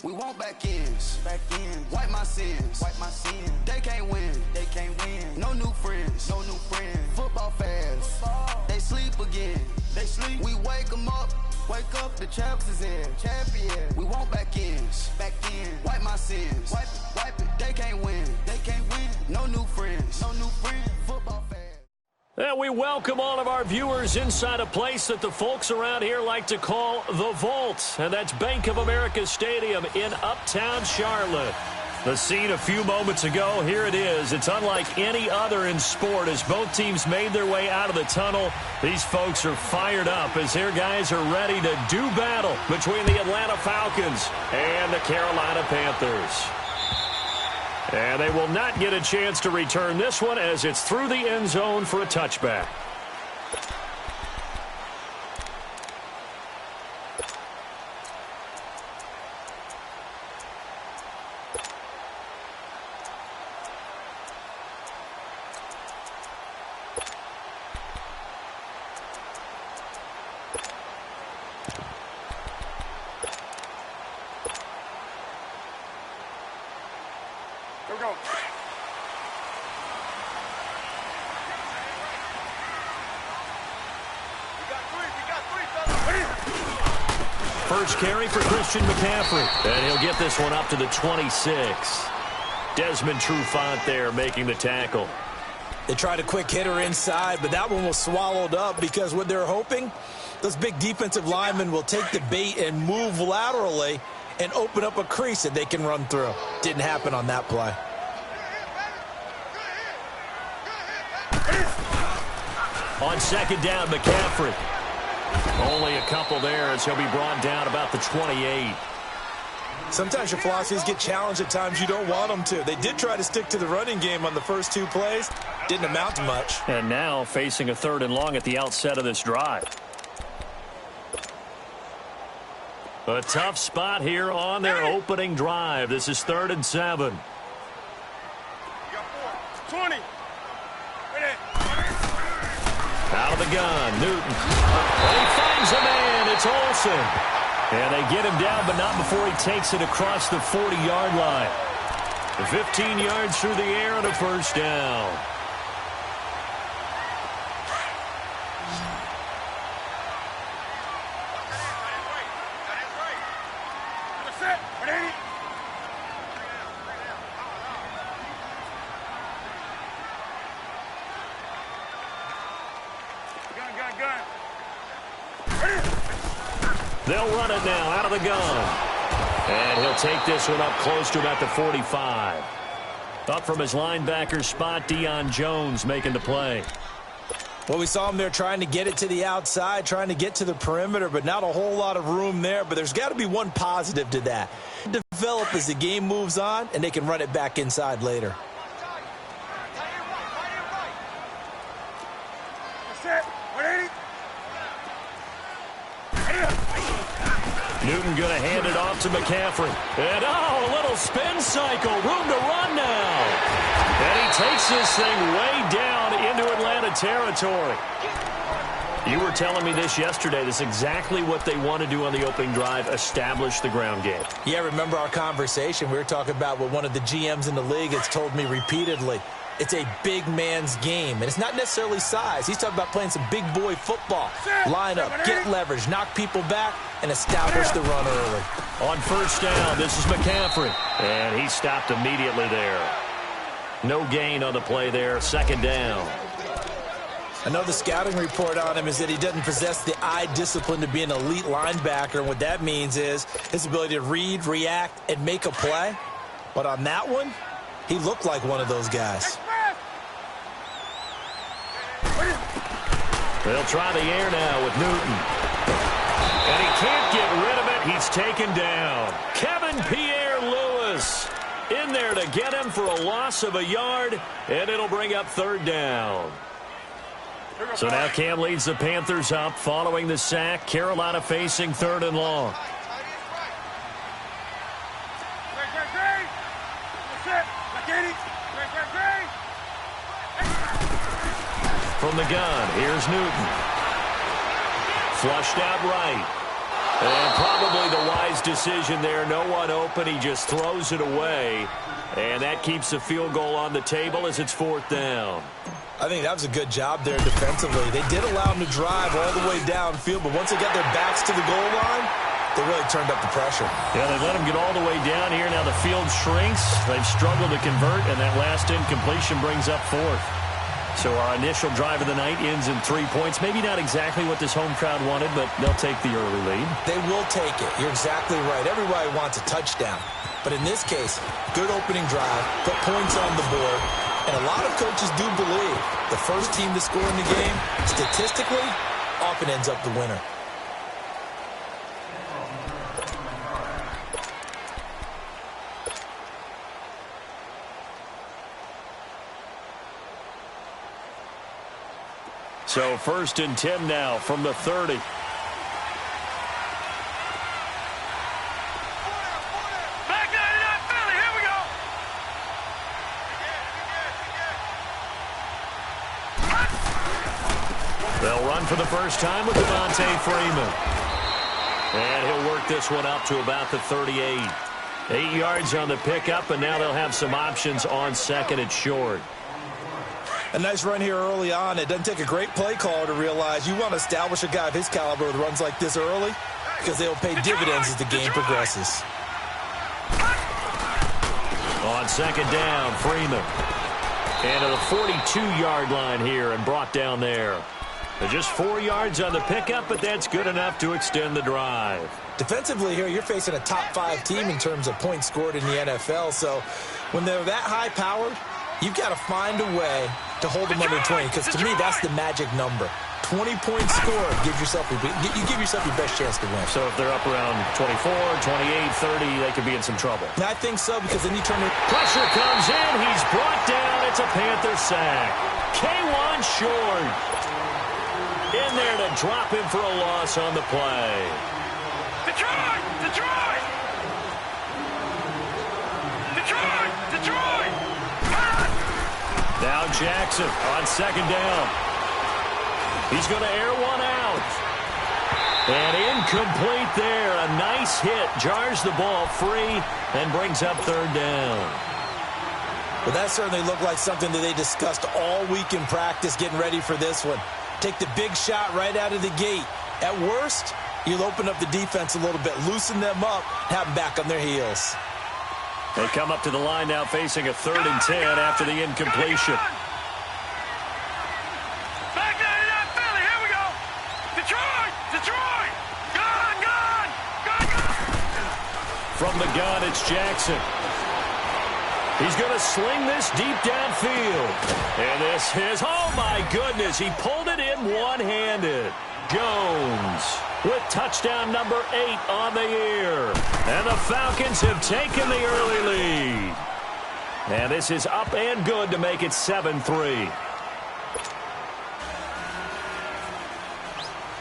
We want back ends. Wipe my sins. They can't win. No new friends. Football fans. They sleep again. We wake them up. The champs is in. Champion. We want back ends. Wipe my sins. Wipe it. They can't win. No new friends. Football fans. And we welcome all of our viewers inside a place that the folks around here like to call the Vault. And that's Bank of America Stadium in Uptown Charlotte. The scene a few moments ago, here it is. It's unlike any other in sport as both teams made their way out of the tunnel. These folks are fired up as their guys are ready to do battle between the Atlanta Falcons and the Carolina Panthers. And they will not get a chance to return this one as it's through the end zone for a touchback. First carry for Christian McCaffrey. And he'll get this one up to the 26. Desmond Trufant there making the tackle. They tried a quick hitter inside, but that one was swallowed up because what they're hoping, those big defensive linemen will take the bait and move laterally and open up a crease that they can run through. Didn't happen on that play. On second down, McCaffrey. Only a couple there as he'll be brought down about the 28. Sometimes your philosophies get challenged at times you don't want them to. They did try to stick to the running game on the first two plays. Didn't amount to much. And now facing a 3rd and long at the outset of this drive. A tough spot here on their opening drive. This is 3rd and 7. 20. Out of the gun, Newton. And he finds a man. It's Olsen. And they get him down, but not before he takes it across the 40-yard line. 15 yards through the air and a first down. They'll run it now out of the gun. And he'll take this one up close to about the 45. Up from his linebacker spot, Deion Jones making the play. Well, we saw him there trying to get it to the outside, trying to get to the perimeter, but not a whole lot of room there. But there's got to be one positive to that. Develop as the game moves on, and they can run it back inside later. Newton going to hand it off to McCaffrey. And, a little spin cycle. Room to run now. And he takes this thing way down into Atlanta territory. You were telling me this yesterday. This is exactly what they want to do on the opening drive, establish the ground game. Yeah, remember our conversation. We were talking about what one of the GMs in the league has told me repeatedly. It's a big man's game, and it's not necessarily size. He's talking about playing some big boy football. Line up, get leverage, knock people back, and establish the run early. On first down, this is McCaffrey. And he stopped immediately there. No gain on the play there, second down. I know the scouting report on him is that he doesn't possess the eye discipline to be an elite linebacker, and what that means is his ability to read, react, and make a play. But on that one, he looked like one of those guys. They'll try the air now with Newton. And he can't get rid of it. He's taken down. Kevin Pierre-Louis in there to get him for a loss of a yard, and it'll bring up 3rd down. So now Cam leads the Panthers up following the sack. Carolina facing 3rd and long. From the gun, here's Newton. Flushed out right. And probably the wise decision there. No one open. He just throws it away. And that keeps the field goal on the table as it's 4th down. I think that was a good job there defensively. They did allow him to drive all the way downfield, but once they got their backs to the goal line, they really turned up the pressure. Yeah, they let him get all the way down here. Now the field shrinks. They've struggled to convert, and that last incompletion brings up 4th. So our initial drive of the night ends in 3 points. Maybe not exactly what this home crowd wanted, but they'll take the early lead. They will take it. You're exactly right. Everybody wants a touchdown. But in this case, good opening drive, put points on the board, and a lot of coaches do believe the first team to score in the game, statistically, often ends up the winner. So 1st and 10 now from the 30. They'll run for the first time with Devontae Freeman. And he'll work this one out to about the 38. 8 yards on the pickup, and now they'll have some options on 2nd and short. A nice run here early on. It doesn't take a great play caller to realize you want to establish a guy of his caliber with runs like this early because they'll pay dividends as the game progresses. On 2nd down, Freeman. And to the 42-yard line here and brought down there. Just 4 yards on the pickup, but that's good enough to extend the drive. Defensively here, you're facing a top-5 team in terms of points scored in the NFL. So when they're that high-powered, you've got to find a way to hold them under 20, because to me, that's the magic number. 20 points scored, you give yourself your best chance to win. So if they're up around 24, 28, 30, they could be in some trouble. And I think so, because then you turn it. Pressure comes in. He's brought down. It's a Panther sack. K1 short. In there to drop him for a loss on the play. Detroit! Detroit! Detroit! Detroit! Now Jackson on 2nd down. He's going to air one out. And incomplete there. A nice hit. Jars the ball free and brings up 3rd down. Well, that certainly looked like something that they discussed all week in practice getting ready for this one. Take the big shot right out of the gate. At worst, you'll open up the defense a little bit, loosen them up, have them back on their heels. They come up to the line now facing a 3rd and 10 after the incompletion. Back there in that Philly. Here we go. Detroit! Detroit! Gun! Gun! Gun! Gun! From the gun, it's Jackson. He's going to sling this deep downfield. And this is, oh my goodness, he pulled it in one-handed. Jones with touchdown number 8 on the year. And the Falcons have taken the early lead. And this is up and good to make it 7-3.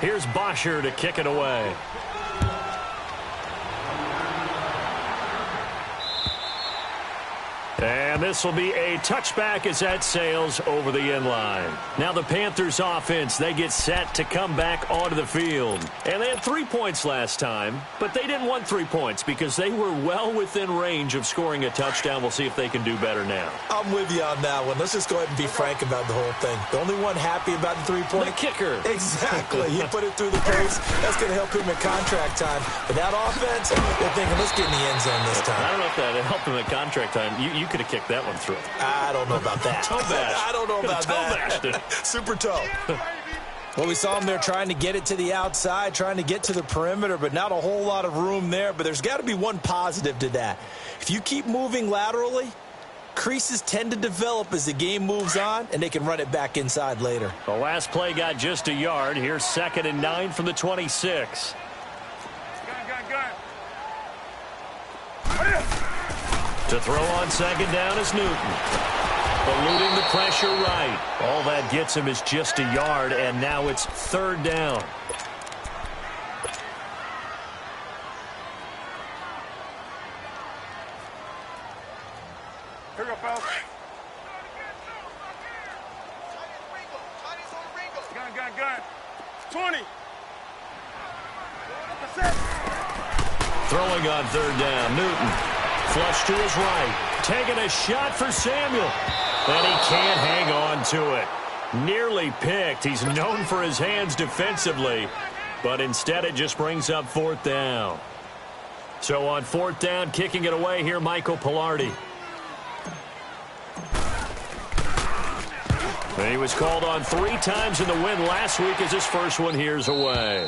Here's Bosher to kick it away. And this will be a touchback as that sails over the end line. Now the Panthers offense, they get set to come back onto the field. And they had 3 points last time, but they didn't want 3 points because they were well within range of scoring a touchdown. We'll see if they can do better now. I'm with you on that one. Let's just go ahead and be frank about the whole thing. The only one happy about the 3-point. The kicker. Exactly. He put it through the post. That's going to help him in contract time. But that offense, they're thinking, let's get in the end zone this time. I don't know if that helped him at contract time. You could have kicked that one through. I don't know about that. Toe bash. I don't know about that. Super toe. Well, we saw him there trying to get it to the outside, trying to get to the perimeter, but not a whole lot of room there. But there's got to be one positive to that. If you keep moving laterally, creases tend to develop as the game moves on, and they can run it back inside later. The last play got just a yard. Here's 2nd and 9 from the 26. To throw on 2nd down is Newton. Eluding the pressure right. All that gets him is just a yard, and now it's 3rd down. Here we go, fellas. Gun. 20. Throwing on third down, Newton. Flush to his right. Taking a shot for Samuel. And he can't hang on to it. Nearly picked. He's known for his hands defensively. But instead it just brings up fourth down. So on fourth down, kicking it away here, Michael Pilardi. He was called on 3 times in the win last week as his first one here's away.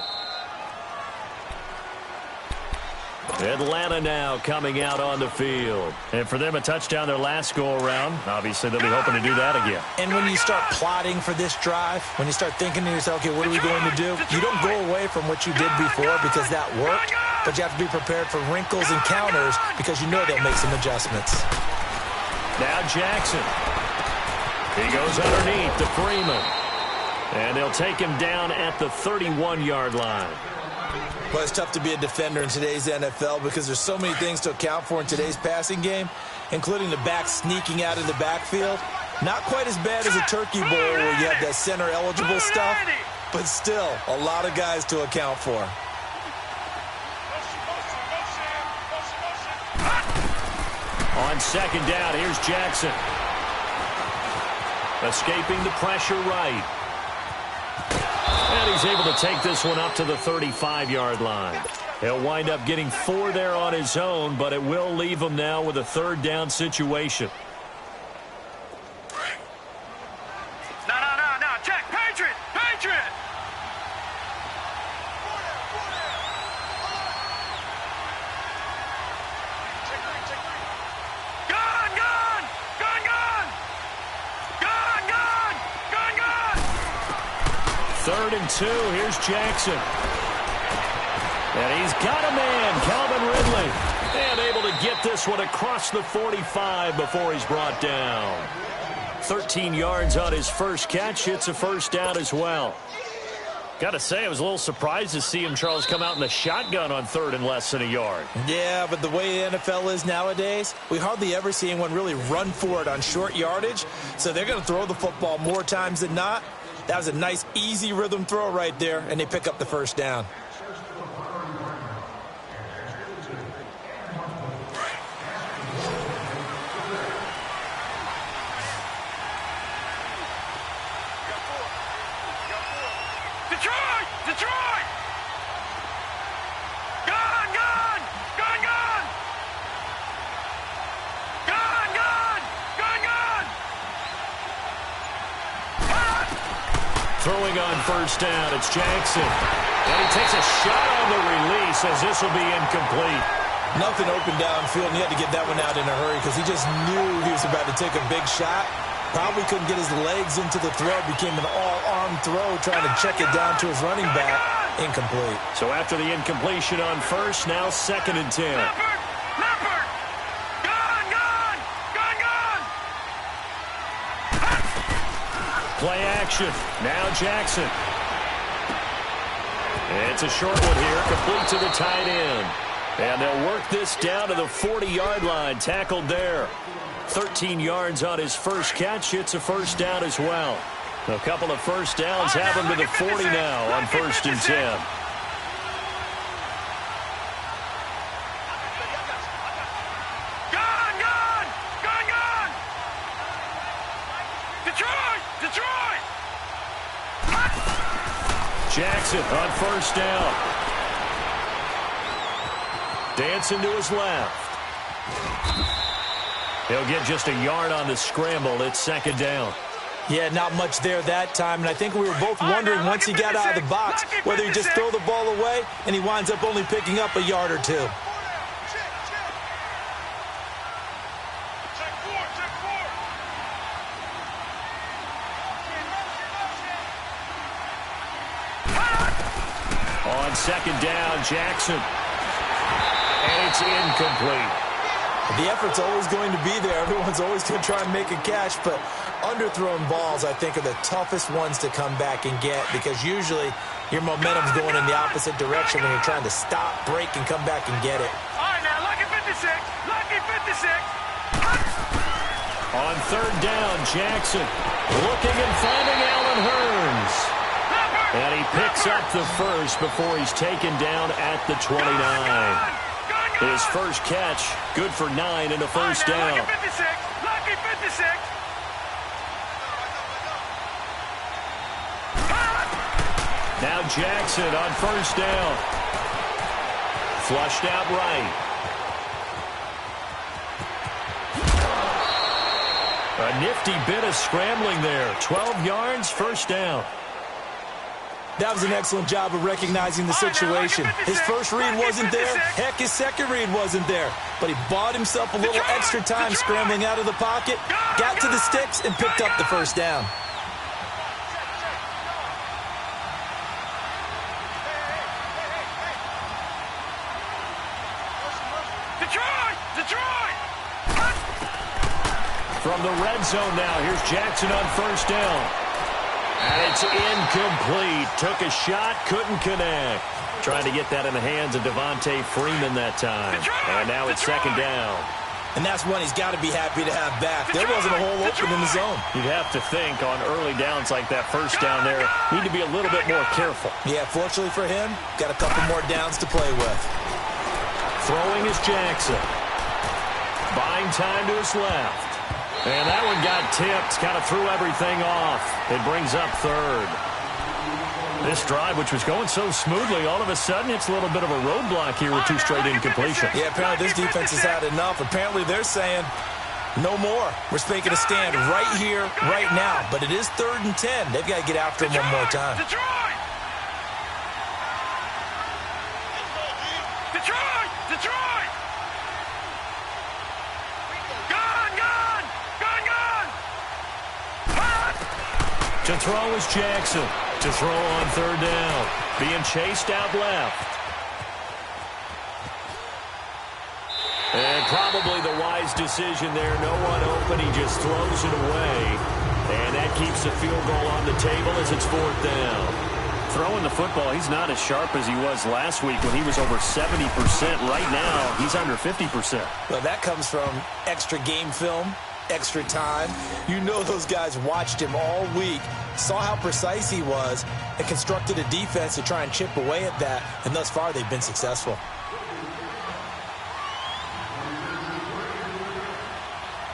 Atlanta now coming out on the field. And for them, a touchdown their last go-around. Obviously, they'll be hoping to do that again. And when you start plotting for this drive, when you start thinking to yourself, okay, what are we going to do? You don't go away from what you did before because that worked, but you have to be prepared for wrinkles and counters because you know they'll make some adjustments. Now Jackson. He goes underneath to Freeman. And they'll take him down at the 31-yard line. Well, it's tough to be a defender in today's NFL because there's so many things to account for in today's passing game, including the back sneaking out of the backfield. Not quite as bad as a turkey bowl where you have that center-eligible stuff, but still a lot of guys to account for. On second down, here's Jackson. Escaping the pressure right. And he's able to take this one up to the 35-yard line. He'll wind up getting 4 there on his own, but it will leave him now with a third down situation. No. Check. Patriot. Third and 2. Here's Jackson. And he's got a man, Calvin Ridley. And able to get this one across the 45 before he's brought down. 13 yards on his first catch. It's a first down as well. Got to say, I was a little surprised to see him, Charles, come out in the shotgun on third and less than a yard. Yeah, but the way the NFL is nowadays, we hardly ever see anyone really run for it on short yardage. So they're going to throw the football more times than not. That was a nice, easy rhythm throw right there, and they pick up the first down. Detroit! Throwing on first down, it's Jackson. And he takes a shot on the release as this will be incomplete. Nothing open downfield, and he had to get that one out in a hurry because he just knew he was about to take a big shot. Probably couldn't get his legs into the throw. Became an all-arm throw, trying to check it down to his running back. Incomplete. So after the incompletion on first, now second and 10. Leopard! Gone! Play action. Now Jackson. It's a short one here, complete to the tight end. And they'll work this down to the 40-yard line, tackled there. 13 yards on his first catch. It's a first down as well. A couple of first downs have him to the 40 now on first and 10. Detroit! Jackson on first down. Dancing to his left. He'll get just a yard on the scramble. It's second down. Yeah, not much there that time, and I think we were both wondering once he got out of the box whether he just throw the ball away, and he winds up only picking up a yard or two. On second down, Jackson. And it's incomplete. The effort's always going to be there. Everyone's always going to try and make a catch, but underthrown balls, I think, are the toughest ones to come back and get because usually your momentum's going in the opposite direction when you're trying to stop, break, and come back and get it. All right, now, lucky 56. On third down, Jackson looking and finding Allen Hurns. And he picks up the first before he's taken down at the 29. His first catch, good for 9 and a first down. Lucky 56. Lucky 56. Now Jackson on first down. Flushed out right. A nifty bit of scrambling there. 12 yards, first down. That was an excellent job of recognizing the situation. His first read wasn't there. Heck, his second read wasn't there. But he bought himself a little extra time scrambling out of the pocket, got to the sticks, and picked up the first down. From the red zone now, here's Jackson on first down. And it's incomplete. Took a shot, couldn't connect. Trying to get that in the hands of Devontae Freeman that time. And now it's second down. And that's one he's got to be happy to have back. There wasn't a hole open in the zone. You'd have to think on early downs like that first down there, need to be a little bit more careful. Yeah, fortunately for him, got a couple more downs to play with. Throwing is Jackson. Buying time to his left. And that one got tipped, kind of threw everything off. It brings up third. This drive, which was going so smoothly, all of a sudden it's a little bit of a roadblock here with 2 straight incompletions. Yeah, apparently this defense has had enough. Apparently they're saying no more. We're making a stand right here, right now. But it is 3rd and 10. They've got to get after him one more time. Detroit! Detroit! Detroit! To throw is Jackson. To throw on third down. Being chased out left. And probably the wise decision there. No one open. He just throws it away. And that keeps the field goal on the table as it's 4th down. Throwing the football, he's not as sharp as he was last week when he was over 70%. Right now, he's under 50%. Well, that comes from extra game film, extra time. You know those guys watched him all week, saw how precise he was, and constructed a defense to try and chip away at that, and thus far they've been successful.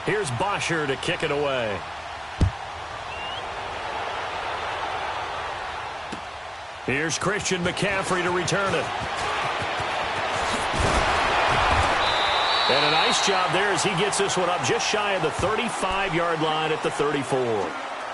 Here's Bosher to kick it away. Here's Christian McCaffrey to return it. And a nice job there as he gets this one up just shy of the 35-yard line at the 34.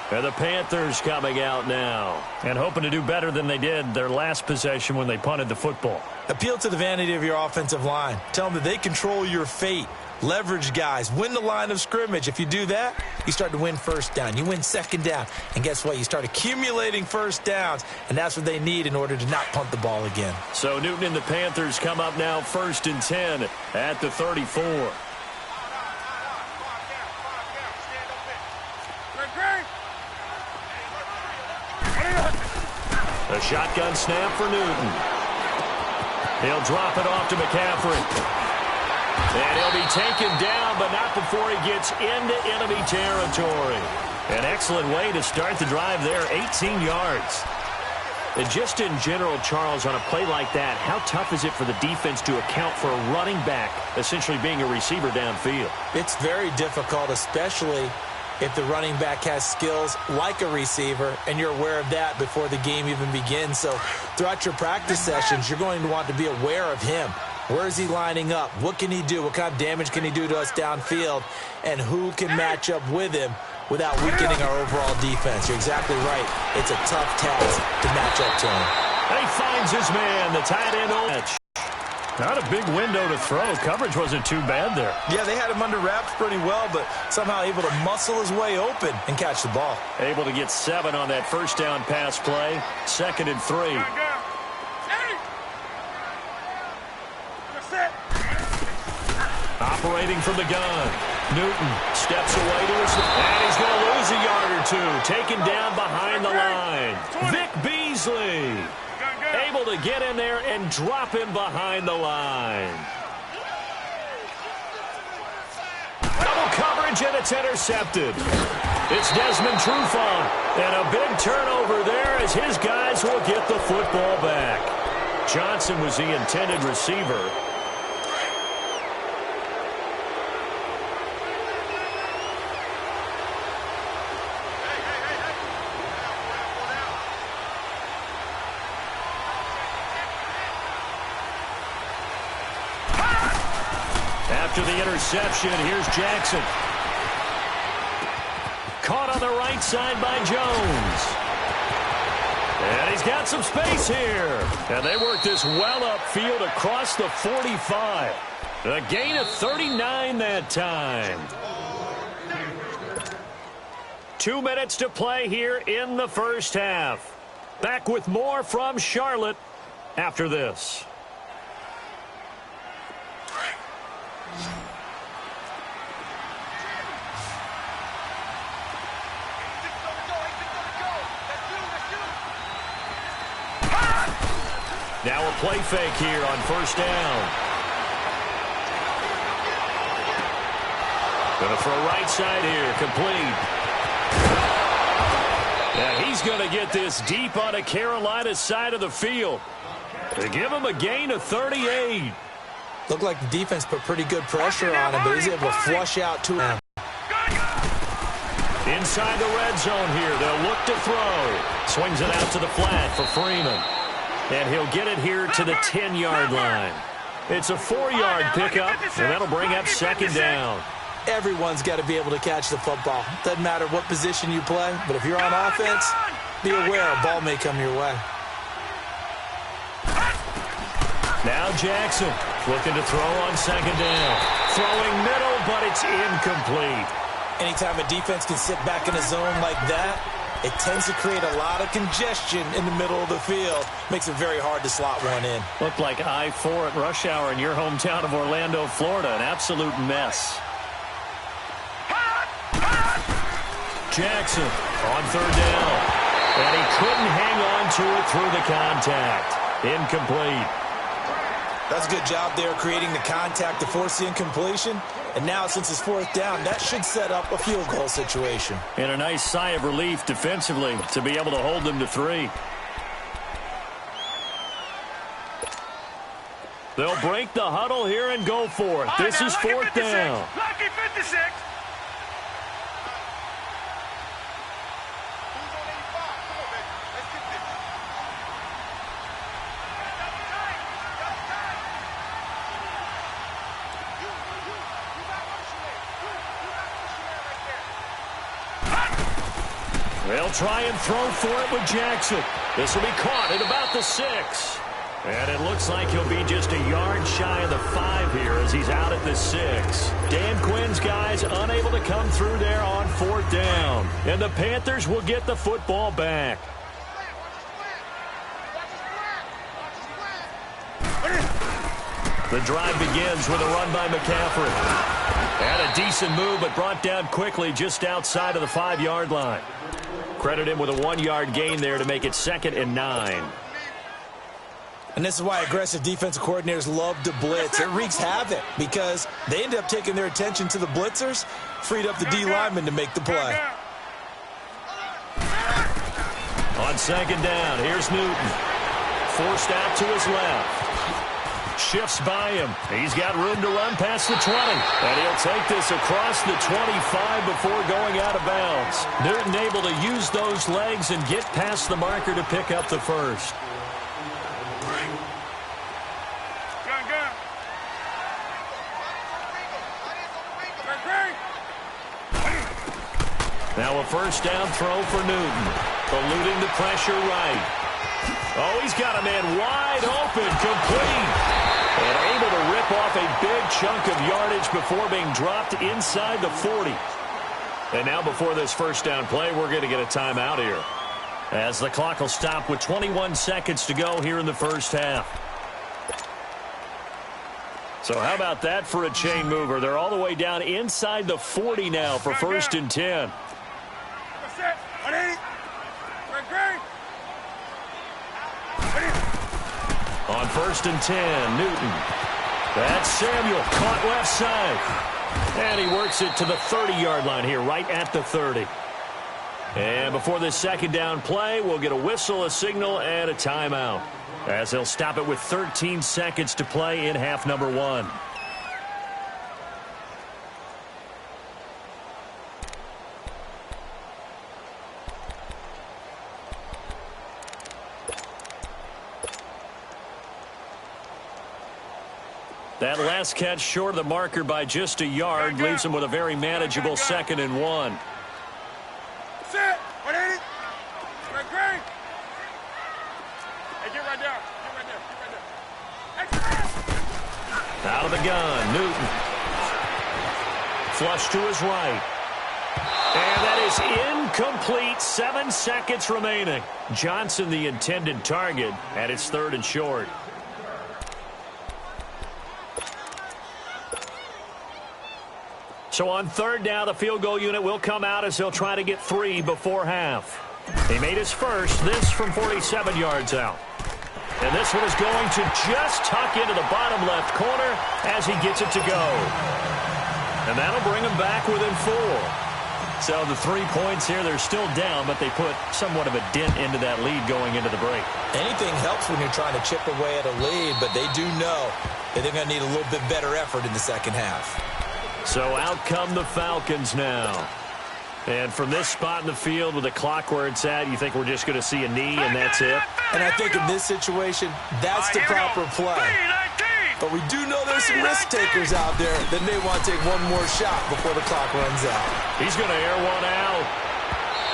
And the Panthers coming out now and hoping to do better than they did their last possession when they punted the football. Appeal to the vanity of your offensive line. Tell them that they control your fate. Leverage guys. Win the line of scrimmage. If you do that, you start to win first down. You win second down. And guess what? You start accumulating first downs. And that's what they need in order to not punt the ball again. So Newton and the Panthers come up now 1st and 10 at the 34. A shotgun snap for Newton. He'll drop it off to McCaffrey. And he'll be taken down, but not before he gets into enemy territory. An excellent way to start the drive there, 18 yards. And just in general, Charles, on a play like that, how tough is it for the defense to account for a running back essentially being a receiver downfield? It's very difficult, especially if the running back has skills like a receiver, and you're aware of that before the game even begins. So throughout your practice sessions, you're going to want to be aware of him. Where is he lining up? What can he do? What kind of damage can he do to us downfield? And who can match up with him without weakening our overall defense? You're exactly right. It's a tough task to match up to him. And he finds his man, the tight end. Not a big window to throw. Coverage wasn't too bad there. Yeah, they had him under wraps pretty well, but somehow able to muscle his way open and catch the ball. Able to get 7 on that first down pass play. 2nd and 3. Operating from the gun. Newton steps away to his left. And he's going to lose a yard or two. Taken down behind the line. Vic Beasley able to get in there and drop him behind the line. Double coverage, and it's intercepted. It's Desmond Trufant. And a big turnover there as his guys will get the football back. Johnson was the intended receiver. After the interception, here's Jackson. Caught on the right side by Jones. And he's got some space here. And they work this well upfield across the 45. A gain of 39 that time. 2 minutes to play here in the first half. Back with more from Charlotte after this. Now a play fake here on first down. Going to throw right side here, complete. And he's going to get this deep on a Carolina side of the field. To give him a gain of 38. Looked like the defense put pretty good pressure on him, but he's able to flush out to him. Inside the red zone here, they'll look to throw. Swings it out to the flat for Freeman. And he'll get it here to the 10-yard line. It's a 4-yard pickup, and that'll bring up second down. Everyone's got to be able to catch the football. Doesn't matter what position you play, but if you're on offense, be aware a ball may come your way. Now Jackson looking to throw on second down. Throwing middle, but it's incomplete. Anytime a defense can sit back in a zone like that, it tends to create a lot of congestion in the middle of the field. Makes it very hard to slot one in. Looked like I-4 at rush hour in your hometown of Orlando, Florida. An absolute mess. Jackson on third down. And he couldn't hang on to it through the contact. Incomplete. That's a good job there creating the contact to force the incompletion. And now, since it's fourth down, that should set up a field goal situation. And a nice sigh of relief defensively to be able to hold them to 3. They'll break the huddle here and go for it. This is fourth down. Lucky 56. They'll try and throw for it with Jackson. This will be caught at about the 6. And it looks like he'll be just a yard shy of the 5 here as he's out at the 6. Dan Quinn's guys unable to come through there on fourth down. And the Panthers will get the football back. The drive begins with a run by McCaffrey. And a decent move, but brought down quickly just outside of the 5-yard line. Credit him with a 1-yard gain there to make it 2nd and 9. And this is why aggressive defensive coordinators love to blitz. It wreaks havoc because they end up taking their attention to the blitzers, freed up the D lineman to make the play. On second down, here's Newton. Forced out to his left. Shifts by him. He's got room to run past the 20. And he'll take this across the 25 before going out of bounds. Newton able to use those legs and get past the marker to pick up the first. Now a first down throw for Newton. Eluding the pressure right. Oh, he's got a man wide open, complete. And able to rip off a big chunk of yardage before being dropped inside the 40. And now before this first down play, we're going to get a timeout here, as the clock will stop with 21 seconds to go here in the first half. So how about that for a chain mover? They're all the way down inside the 40 now for first and 10. On first and 10, Newton. That's Samuel, caught left side. And he works it to the 30-yard line here, right at the 30. And before this second down play, we'll get a whistle, a signal, and a timeout, as they'll stop it with 13 seconds to play in half number 1. That last catch short of the marker by just a yard leaves him with a very manageable 2nd and 1. Sit. 180. Great. Hey, get right there. Out of the gun, Newton. Flush to his right. And that is incomplete. 7 seconds remaining. Johnson, the intended target, and it's 3rd and short. So on 3rd down, the field goal unit will come out as they'll try to get 3 before half. He made his first, this from 47 yards out. And this one is going to just tuck into the bottom left corner as he gets it to go. And that'll bring him back within 4. So the 3 points here, they're still down, but they put somewhat of a dent into that lead going into the break. Anything helps when you're trying to chip away at a lead, but they do know that they're going to need a little bit better effort in the second half. So out come the Falcons now. And from this spot in the field with the clock where it's at, you think we're just going to see a knee and that's it? And I think in this situation, that's the proper play. But we do know there's some risk takers out there that may want to take one more shot before the clock runs out. He's going to air one out.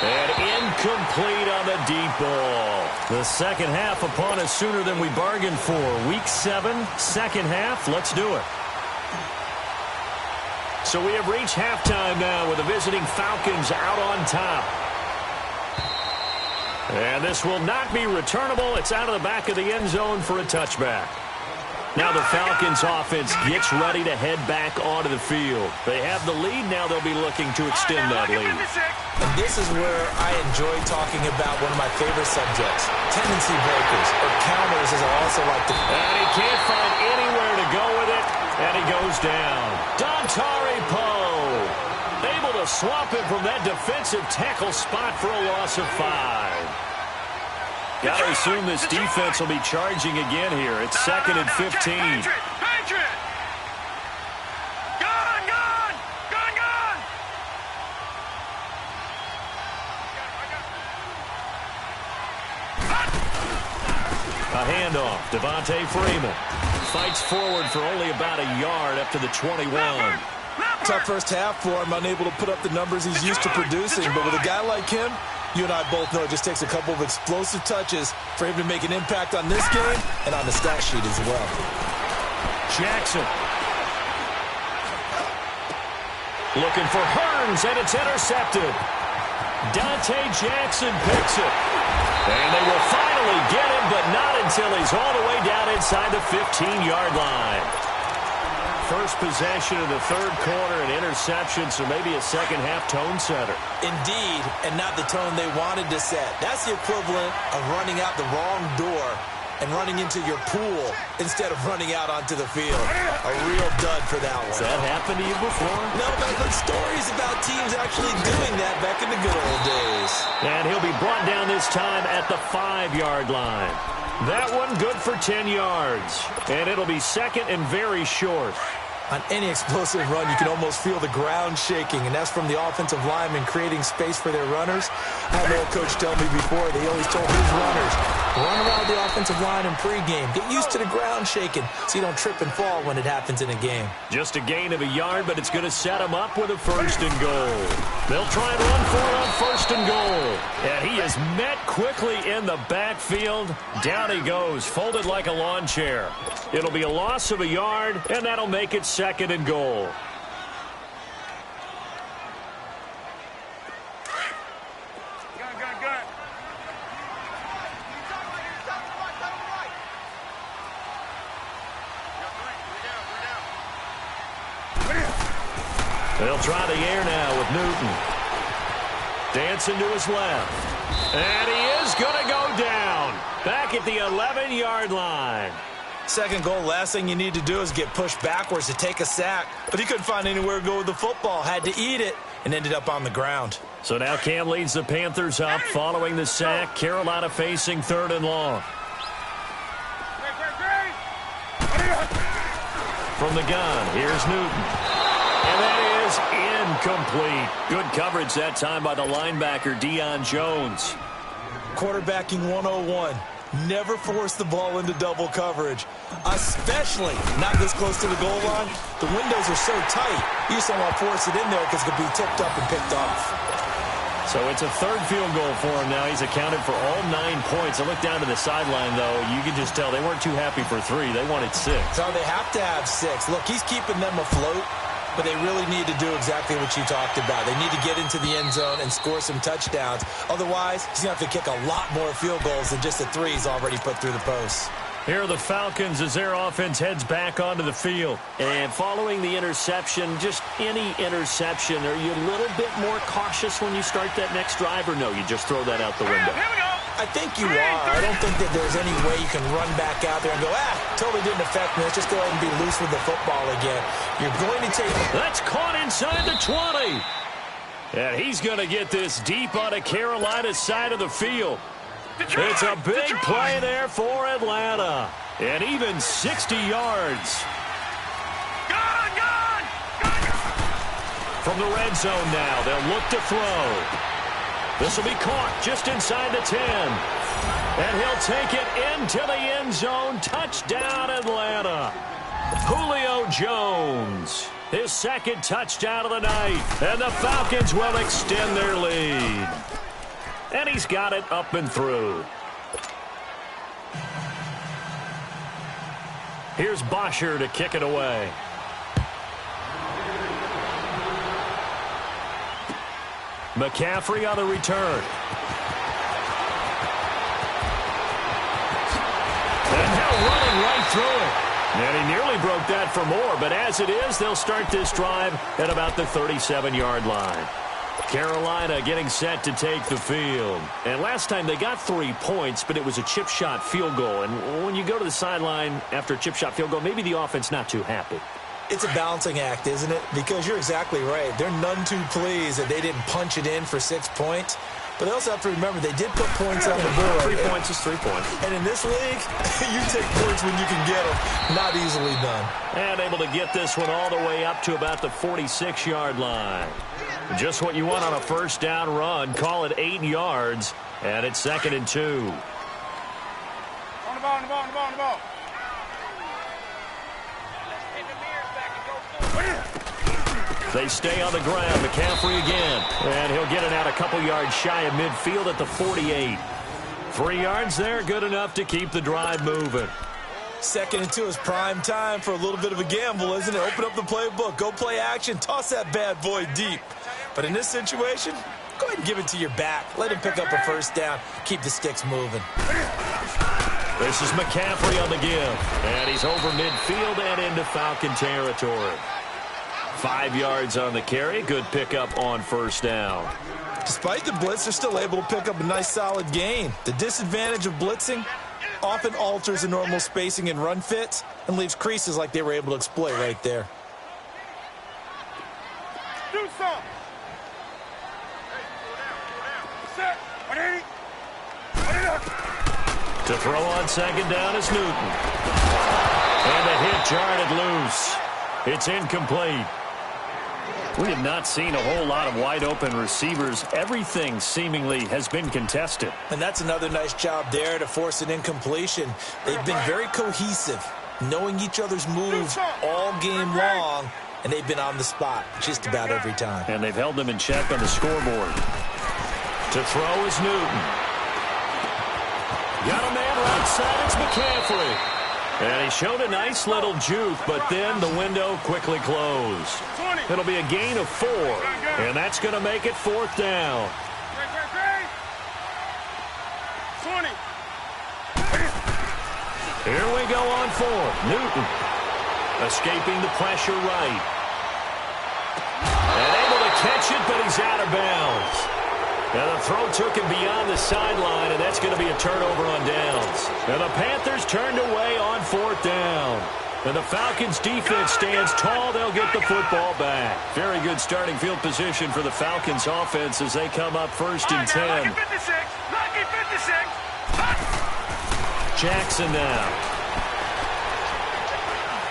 And incomplete on the deep ball. The second half upon us sooner than we bargained for. Week 7, second half. Let's do it. So we have reached halftime now with the visiting Falcons out on top. And this will not be returnable. It's out of the back of the end zone for a touchback. Now the Falcons offense gets ready to head back onto the field. They have the lead. Now they'll be looking to extend that lead. And this is where I enjoy talking about one of my favorite subjects, tendency breakers, or counters as I also like to. And he can't find anywhere to go with it. And he goes down. Dontari Poe able to swap him from that defensive tackle spot for a loss of 5. Got to assume this defense will be charging again here. It's 2nd and 15. Patriot! Gun! A handoff. Devontae Freeman fights forward for only about a yard up to the 21. Tough first half for him, unable to put up the numbers he's used to producing. But with a guy like him, you and I both know it just takes a couple of explosive touches for him to make an impact on this game and on the stat sheet as well. Jackson. Looking for Hearns, and it's intercepted. Dante Jackson picks it. And they will finally get him, but not until he's all the way down inside the 15-yard line. First possession of the 3rd quarter, an interception, so maybe a second-half tone setter. Indeed, and not the tone they wanted to set. That's the equivalent of running out the wrong door and running into your pool instead of running out onto the field. A real dud for that one. Has that happened to you before? No, but I've heard stories about teams actually doing that back in the good old days. And he'll be brought down this time at the 5-yard line. That one good for 10 yards. And it'll be 2nd and very short. On any explosive run, you can almost feel the ground shaking, and that's from the offensive linemen creating space for their runners. I had an old coach tell me before, they always told his runners, run around the offensive line in pregame. Get used to the ground shaking so you don't trip and fall when it happens in a game. Just a gain of a yard, but it's going to set him up with a 1st and goal. They'll try and run for it on 1st and goal. And he is met quickly in the backfield. Down he goes, folded like a lawn chair. It'll be a loss of a yard, and that'll make it 2nd and goal. Gun. They'll try the air now with Newton. Dancing to his left. And he is going to go down. Back at the 11-yard line. 2nd goal, last thing you need to do is get pushed backwards to take a sack. But he couldn't find anywhere to go with the football. Had to eat it and ended up on the ground. So now Cam leads the Panthers up following the sack. Carolina facing 3rd and long. From the gun, here's Newton. And that is incomplete. Good coverage that time by the linebacker, Deion Jones. Quarterbacking 101. Never force the ball into double coverage, especially not this close to the goal line. The windows are so tight, you just don't want to force it in there because it could be tipped up and picked off. So it's a third field goal for him now. He's accounted for all 9 points. I look down to the sideline, though. You can just tell they weren't too happy for 3. They wanted 6. So they have to have 6. Look, he's keeping them afloat, but they really need to do exactly what you talked about. They need to get into the end zone and score some touchdowns. Otherwise, he's going to have to kick a lot more field goals than just the 3 he's already put through the posts. Here are the Falcons as their offense heads back onto the field. And following the interception, just any interception, are you a little bit more cautious when you start that next drive, or no, you just throw that out the window? Here we go. I think you are. I don't think that there's any way you can run back out there and go, totally didn't affect me. Let's just go ahead and be loose with the football again. You're going to take... That's caught inside the 20. And he's going to get this deep onto Carolina's side of the field. It's a big play there for Atlanta. And even 60 yards. Gone. From the red zone now, they'll look to throw. This will be caught just inside the 10. And he'll take it into the end zone. Touchdown, Atlanta. Julio Jones, his second touchdown of the night. And the Falcons will extend their lead. And he's got it up and through. Here's Bosher to kick it away. McCaffrey on the return. And now running right through it. And he nearly broke that for more, but as it is, they'll start this drive at about the 37-yard line. Carolina getting set to take the field. And last time they got 3 points, but it was a chip shot field goal. And when you go to the sideline after a chip shot field goal, maybe the offense not too happy. It's a balancing act, isn't it? Because you're exactly right. They're none too pleased that they didn't punch it in for 6 points. But they also have to remember they did put points on the board. 3 points is 3 points. And in this league, you take points when you can get them. Not easily done. And able to get this one all the way up to about the 46-yard line. Just what you want on a first down run. Call it 8 yards. And it's 2nd and 2. On the ball. They stay on the ground. McCaffrey again. And he'll get it out a couple yards shy of midfield at the 48. 3 yards there, good enough to keep the drive moving. 2nd and 2 is prime time for a little bit of a gamble, isn't it? Open up the playbook, go play action, toss that bad boy deep. But in this situation, go ahead and give it to your back. Let him pick up a first down. Keep the sticks moving. This is McCaffrey on the give. And he's over midfield and into Falcon territory. 5 yards on the carry. Good pickup on first down. Despite the blitz, they're still able to pick up a nice solid gain. The disadvantage of blitzing often alters the normal spacing and run fits and leaves creases like they were able to exploit right there. Do something. Set. To throw on second down is Newton. And the hit jarred it loose. It's incomplete. We have not seen a whole lot of wide-open receivers. Everything seemingly has been contested. And that's another nice job there to force an incompletion. They've been very cohesive, knowing each other's moves all game long, and they've been on the spot just about every time. And they've held them in check on the scoreboard. To throw is Newton. Got a man right side. It's McCaffrey. And he showed a nice little juke, but then the window quickly closed. It'll be a gain of 4, and that's going to make it 4th down. 20. Here we go on 4th. Newton escaping the pressure right. And able to catch it, but he's out of bounds. And the throw took him beyond the sideline, and that's going to be a turnover on downs. And the Panthers turned away on 4th down. And the Falcons' defense stands tall. They'll get the football back. Very good starting field position for the Falcons' offense as they come up 1st and 10. Lucky 56. Lucky 56. Jackson now.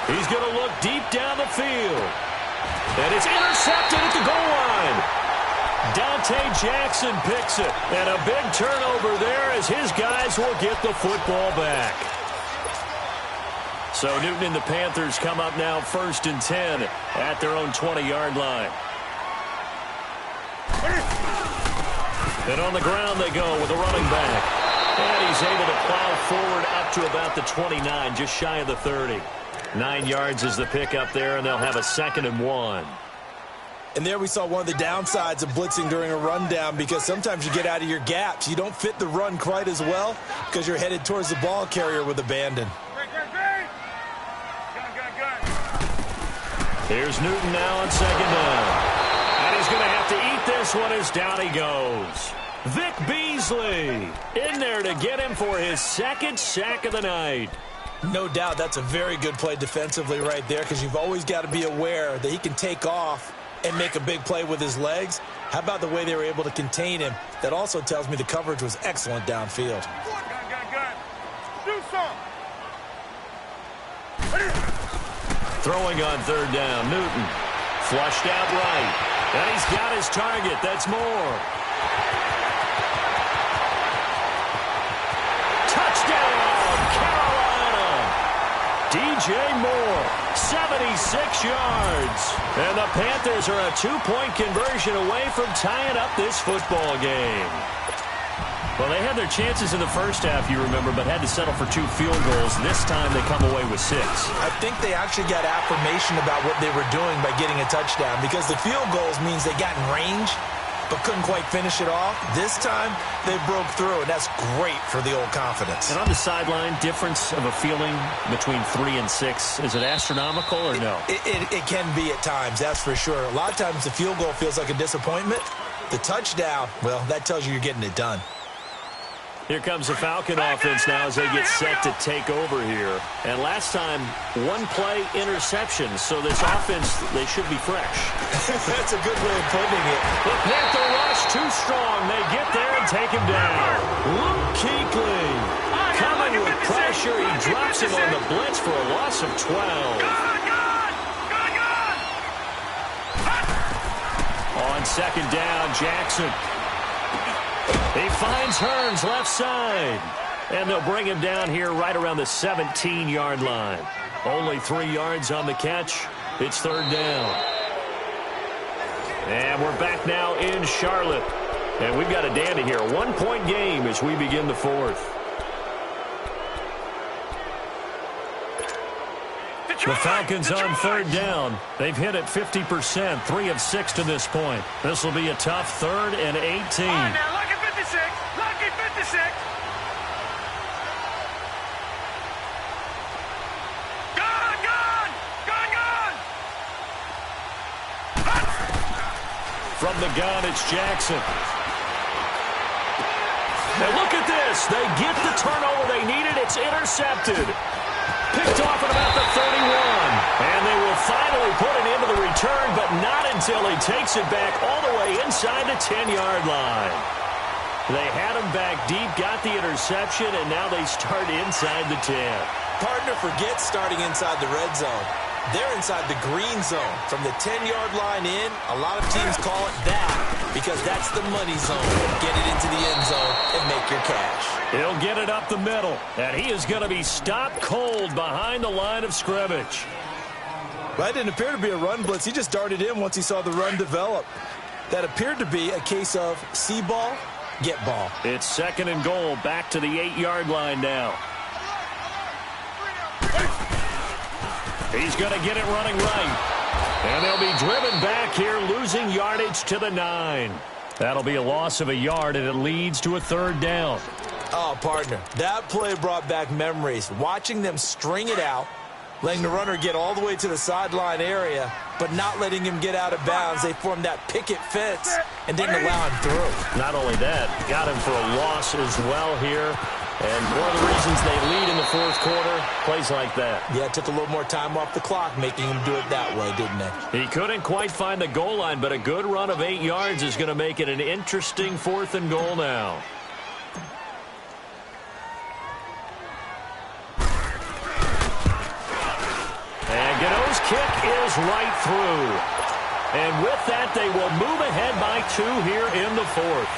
He's going to look deep down the field. And it's intercepted at the goal line. Dante Jackson picks it. And a big turnover there as his guys will get the football back. So Newton and the Panthers come up now 1st and 10 at their own 20-yard line. And on the ground they go with a running back. And he's able to plow forward up to about the 29, just shy of the 30. 9 yards is the pickup there, and they'll have a 2nd and 1. And there we saw one of the downsides of blitzing during a rundown, because sometimes you get out of your gaps. You don't fit the run quite as well because you're headed towards the ball carrier with abandon. Here's Newton now on 2nd down. And he's going to have to eat this one as down he goes. Vic Beasley in there to get him for his 2nd sack of the night. No doubt that's a very good play defensively right there, because you've always got to be aware that he can take off and make a big play with his legs. How about the way they were able to contain him? That also tells me the coverage was excellent downfield. Do some. Throwing on 3rd down, Newton. Flushed out right. And he's got his target. That's Moore. Touchdown, Carolina. DJ Moore, 76 yards. And the Panthers are a 2-point conversion away from tying up this football game. Well, they had their chances in the first half, you remember, but had to settle for 2 field goals. This time they come away with 6. I think they actually got affirmation about what they were doing by getting a touchdown, because the field goals means they got in range but couldn't quite finish it off. This time they broke through, and that's great for the old confidence. And on the sideline, difference of a feeling between 3 and 6, is it astronomical or no? It can be at times, that's for sure. A lot of times the field goal feels like a disappointment. The touchdown, well, that tells you you're getting it done. Here comes the Falcon offense now as they get set to take over here. And last time, 1-play interception. So this offense, they should be fresh. That's a good way of putting it. The Panther rush too strong. They get there and take him down. Luke Kuechly coming with pressure. He drops him on the blitz for a loss of 12. On 2nd down, Jackson. He finds Hearns left side. And they'll bring him down here right around the 17-yard line. Only 3 yards on the catch. It's 3rd down. And we're back now in Charlotte. And we've got a dandy here. A 1-point game as we begin the 4th. The Falcons on 3rd down. They've hit it 50%, 3 of 6 to this point. This will be a tough 3rd and 18. All right, now, lucky 56. Lucky 56. From the gun, it's Jackson. Now look at this. They get the turnover they needed. It's intercepted. Picked off at about the 31. And they will finally put it into the return, but not until he takes it back all the way inside the 10-yard line. They had him back deep, got the interception, and now they start inside the 10. Partner, forget starting inside the red zone. They're inside the green zone. From the 10-yard line in, a lot of teams call it that because that's the money zone. Get it into the end zone and make your cash. He'll get it up the middle, and he is going to be stopped cold behind the line of scrimmage. Well, that didn't appear to be a run blitz. He just darted in once he saw the run develop. That appeared to be a case of see ball, get ball. It's 2nd and goal, back to the 8-yard line now. He's going to get it running right. And they'll be driven back here, losing yardage to the 9. That'll be a loss of a yard, and it leads to a 3rd down. Oh, partner, that play brought back memories. Watching them string it out, letting the runner get all the way to the sideline area, but not letting him get out of bounds. They formed that picket fence and didn't allow him through. Not only that, got him for a loss as well here. And one of the reasons they lead in the 4th quarter, plays like that. Yeah, it took a little more time off the clock, making him do it that way, didn't it? He couldn't quite find the goal line, but a good run of 8 yards is going to make it an interesting 4th and goal now. And Gano's kick is right through. And with that, they will move ahead by 2 here in the fourth.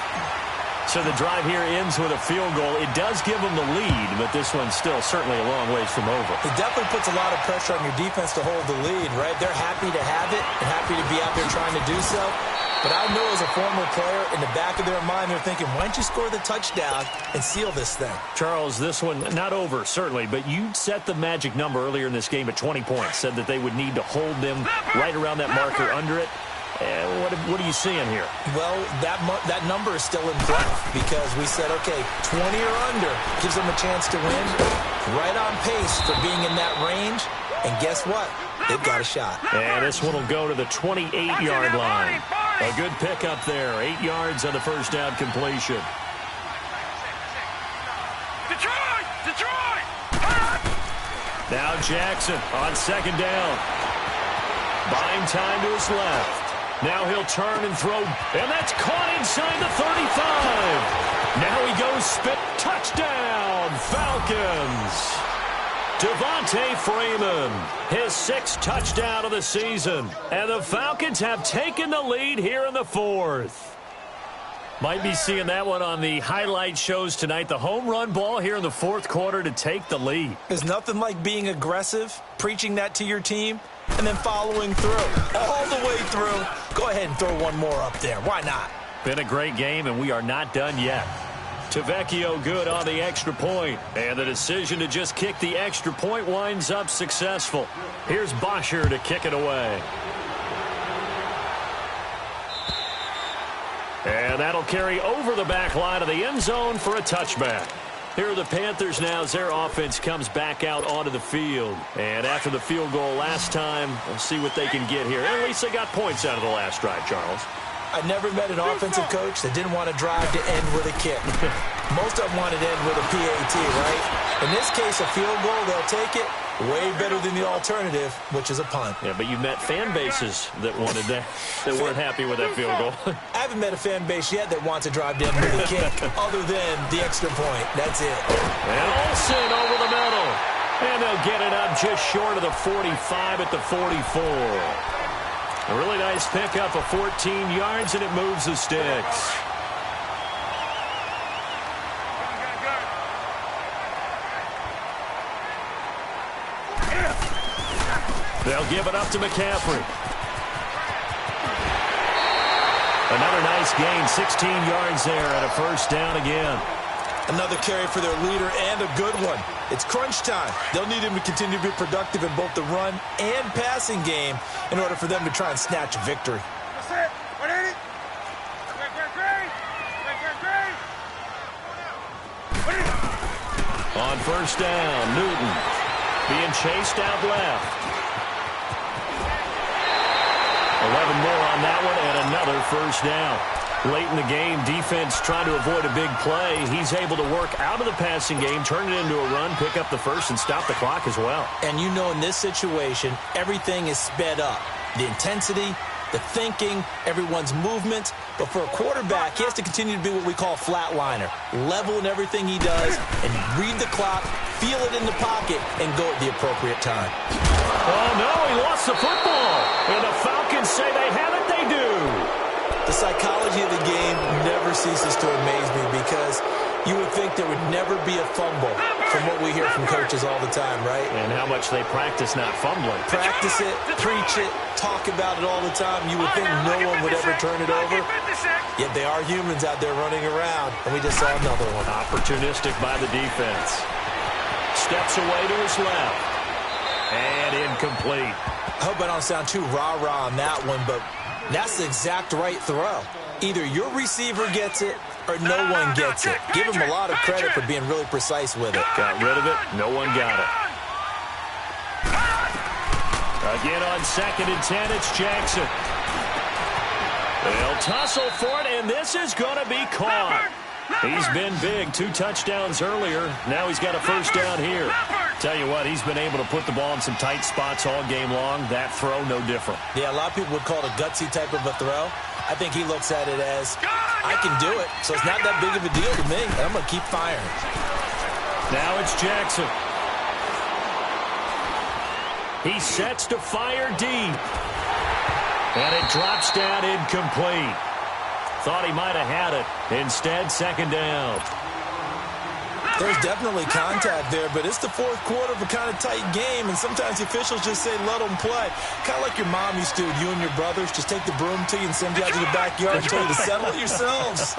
So the drive here ends with a field goal. It does give them the lead, but this one's still certainly a long ways from over. It definitely puts a lot of pressure on your defense to hold the lead, right? They're happy to have it and happy to be out there trying to do so. But I know as a former player, in the back of their mind, they're thinking, why don't you score the touchdown and seal this thing? Charles, this one not over, certainly, but you set the magic number earlier in this game at 20 points, said that they would need to hold them right around that marker under it. What are you seeing here? Well, that number is still in play because we said, okay, 20 or under gives them a chance to win. Right on pace for being in that range. And guess what? They've got a shot. And this one will go to the 28-yard line. A good pickup there. 8 yards on the first down completion. Detroit! Now Jackson on second down. Buying time to his left. Now he'll turn and throw, and that's caught inside the 35. Now he goes spit. Touchdown, Falcons. Devontae Freeman, his 6th touchdown of the season. And the Falcons have taken the lead here in the fourth. Might be seeing that one on the highlight shows tonight. The home run ball here in the fourth quarter to take the lead. There's nothing like being aggressive, preaching that to your team, and then following through, all the way through. Go ahead and throw one more up there. Why not? Been a great game, and we are not done yet. Tavecchio good on the extra point, and the decision to just kick the extra point winds up successful. Here's Bosher to kick it away. And that'll carry over the back line of the end zone for a touchback. Here are the Panthers now as their offense comes back out onto the field. And after the field goal last time, we'll see what they can get here. At least they got points out of the last drive, Charles. I never met an offensive coach that didn't want to drive to end with a kick. Most of them wanted to end with a PAT, right? In this case, a field goal, they'll take it. Way better than the alternative, which is a punt. Yeah, but you met fan bases that wanted that, that weren't happy with that field goal. I haven't met a fan base yet that wants to drive to end with a kick other than the extra point. That's it. And Olsen over the middle. And they'll get it up just short of the 45 at the 44. A really nice pickup of 14 yards, and it moves the sticks. They'll give it up to McCaffrey. Another nice gain, 16 yards there, and a first down again. Another carry for their leader and a good one. It's crunch time. They'll need him to continue to be productive in both the run and passing game in order for them to try and snatch a victory. That's it. 180. On first down, Newton being chased out left. 11 more on that one, and another first down. Late in the game, defense trying to avoid a big play. He's able to work out of the passing game, turn it into a run, pick up the first, and stop the clock as well. And you know in this situation, everything is sped up. The intensity, the thinking, everyone's movement. But for a quarterback, he has to continue to be what we call flatliner. Level in everything he does and read the clock, feel it in the pocket, and go at the appropriate time. Oh, no, he lost the football. And the Falcons say they have it, they do. The psychology of the game never ceases to amaze me because you would think there would never be a fumble from what we hear from coaches all the time, right? And how much they practice not fumbling. Practice it, preach it, talk about it all the time. You would think no one would ever turn it over. Yet they are humans out there running around, and we just saw another one. Opportunistic by the defense. Steps away to his left. And incomplete. I hope I don't sound too rah-rah on that one, but that's the exact right throw. Either your receiver gets it or no one gets it. Give him a lot of credit for being really precise with it. Got rid of it. No one got it. Again on 2nd and 10, it's Jackson. They'll tussle for it, and this is going to be caught. He's been big. 2 touchdowns earlier. Now he's got a first down here. Tell you what, he's been able to put the ball in some tight spots all game long. That throw, no different. Yeah, a lot of people would call it a gutsy type of a throw. I think he looks at it as, I can do it, so it's not that big of a deal to me. I'm going to keep firing. Now it's Jackson. He sets to fire deep. And it drops down incomplete. Thought he might have had it. Instead, second down. There's definitely contact there, but it's the fourth quarter of a kind of tight game, and sometimes the officials just say, let them play. Kind of like your mom used to, you and your brothers, just take the broom to you and send you out to the backyard and tell you to settle it yourselves.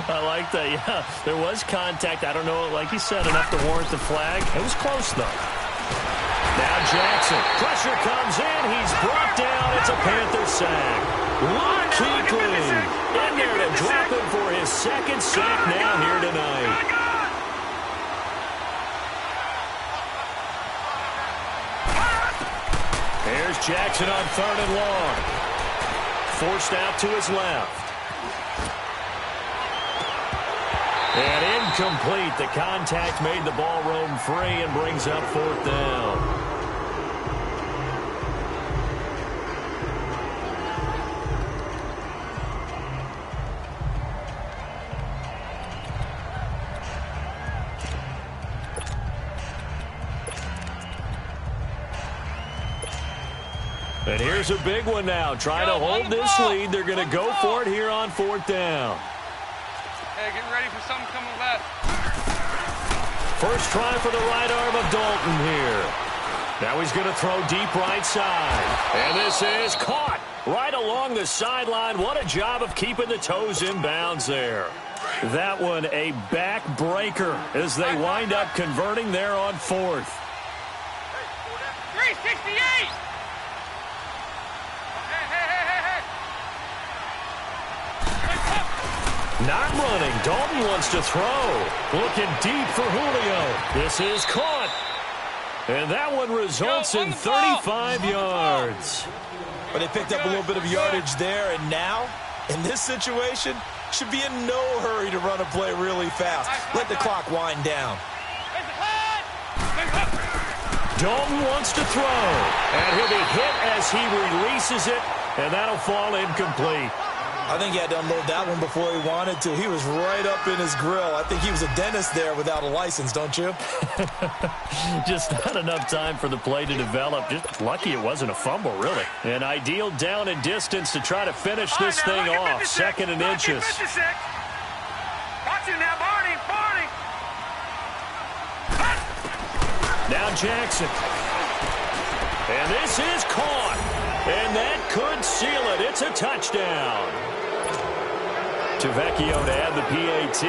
I like that, yeah. There was contact. I don't know, like you said, enough to warrant the flag. It was close, though. Now Jackson. Pressure comes in. He's brought down. It's a Panther sack. Luke Kuechly in there to drop him for his second sack now here tonight. Here's Jackson on third and long. Forced out to his left. And incomplete. The contact made the ball roam free and brings up fourth down. And here's a big one now. Trying to hold this lead. They're going to go for it here on fourth down. Hey, get ready for something coming left. First try for the right arm of Dalton here. Now he's going to throw deep right side. And this is caught right along the sideline. What a job of keeping the toes in bounds there. That one a backbreaker as they wind up converting there on fourth. 368! Not running. Dalton wants to throw. Looking deep for Julio. This is caught. And that one results in 35 yards. But they picked up a little bit of yardage there, and now, in this situation, should be in no hurry to run a play really fast. Let the clock wind down. Dalton wants to throw. And he'll be hit as he releases it, and that'll fall incomplete. I think he had to unload that one before he wanted to. He was right up in his grill. I think he was a dentist there without a license, don't you? Just not enough time for the play to develop. Just lucky it wasn't a fumble, really. An ideal down and distance to try to finish this thing off. Second and inches. Watch it now, Barney. Now Jackson. And this is caught. And that could seal it. It's a touchdown. Tavecchio to add the PAT.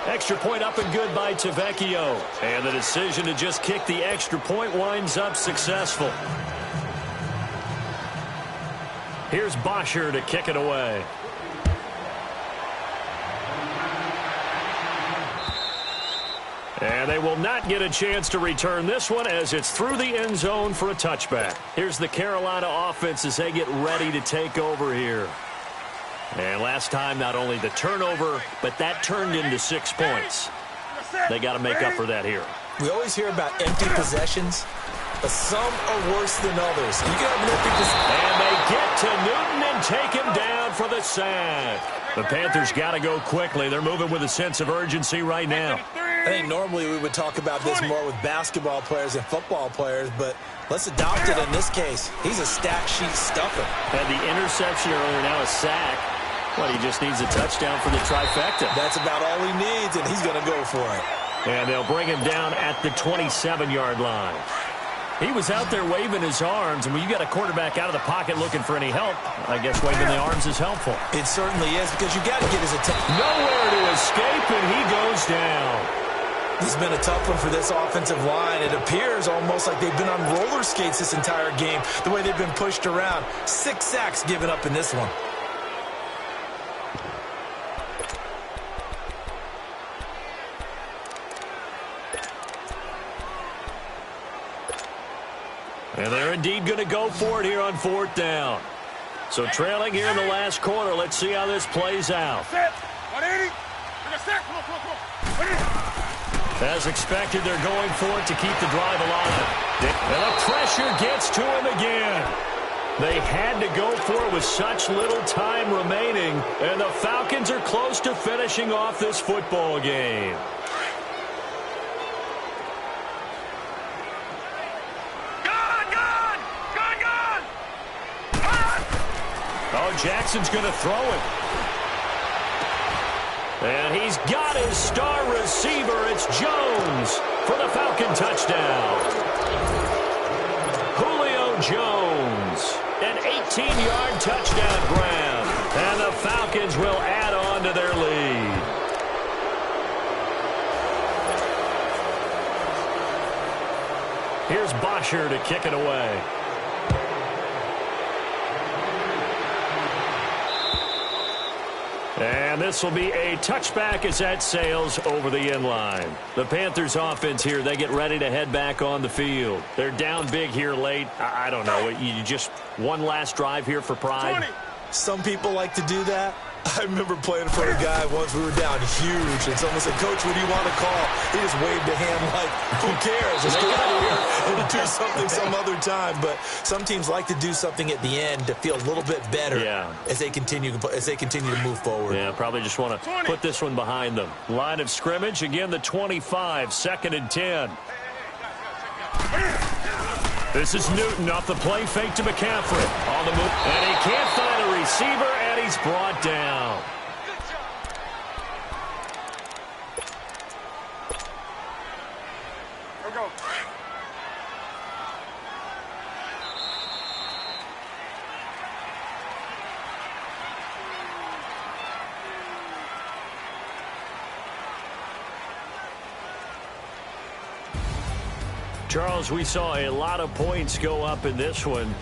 Extra point up and good by Tavecchio. And the decision to just kick the extra point winds up successful. Here's Bosher to kick it away. And they will not get a chance to return this one as it's through the end zone for a touchback. Here's the Carolina offense as they get ready to take over here. And last time, not only the turnover, but that turned into 6 points. They got to make up for that here. We always hear about empty possessions, but some are worse than others. You can have an empty possession. And they get to Newton and take him down for the sack. The Panthers got to go quickly. They're moving with a sense of urgency right now. I think normally we would talk about this more with basketball players and football players, but let's adopt it in this case. He's a stat sheet stuffer. Had the interception earlier, now a sack. Well, he just needs a touchdown for the trifecta. That's about all he needs, and he's going to go for it. And they'll bring him down at the 27-yard line. He was out there waving his arms, and when you got a quarterback out of the pocket looking for any help, I guess waving the arms is helpful. It certainly is, because you got to get his attention. Nowhere to escape, and he goes down. This has been a tough one for this offensive line. It appears almost like they've been on roller skates this entire game, the way they've been pushed around. 6 sacks given up in this one. And they're indeed going to go for it here on fourth down. So trailing here in the last quarter. Let's see how this plays out. As expected, they're going for it to keep the drive alive. And the pressure gets to him again. They had to go for it with such little time remaining. And the Falcons are close to finishing off this football game. God! Jackson's going to throw it. And he's got his star receiver. It's Jones for the Falcon touchdown. Julio Jones, an 18-yard touchdown grab. And the Falcons will add on to their lead. Here's Bosher to kick it away. And this will be a touchback as that sails over the end line. The Panthers offense here, they get ready to head back on the field. They're down big here late. I don't know. You just one last drive here for pride. 20. Some people like to do that. I remember playing for a guy once. We were down huge, and someone said, "Coach, what do you want to call?" He just waved a hand like, "Who cares? Just get out of here and do something some other time." But some teams like to do something at the end to feel a little bit better as they continue to move forward. Yeah, probably just want to put this one behind them. Line of scrimmage, again, the 25, 2nd and 10. This is Newton off the play fake to McCaffrey. On the move, and he can't find a receiver, and he's brought down. Go. Charles, we saw a lot of points go up in this one.